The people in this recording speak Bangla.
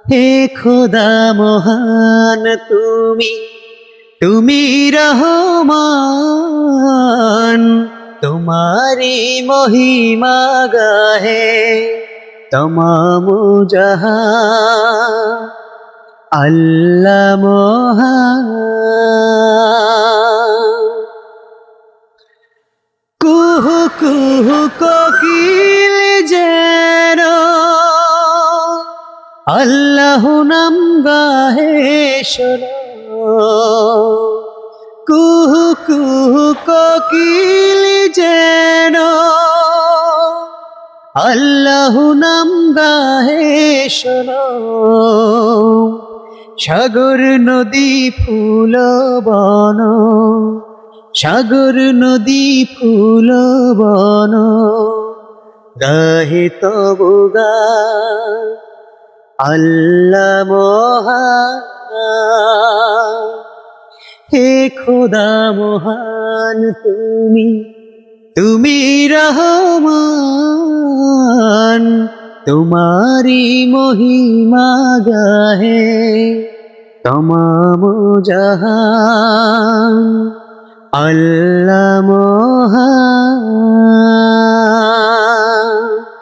হে খোদা মহান তুমি, তুমি রহমান, তোমারি মহিমা গাহে তমাম জাহান। আল্লাহ মহান, কুহু কুহু কোকিল যেন আল্লাহ নাম গাহে শোনো। কুহু কুহু কোকিল যেন আল্লাহ নাম গাহে শোনো। সাগর নদী ফুল বন, সাগর নদী ফুল বন গাহে তবু গান। আল্লাহ মহান, হে খোদা মহান তুমি, তুমি রহমান, তোমারি মহিমা গাহে তমাম জাহান। আল্লাহ মহান।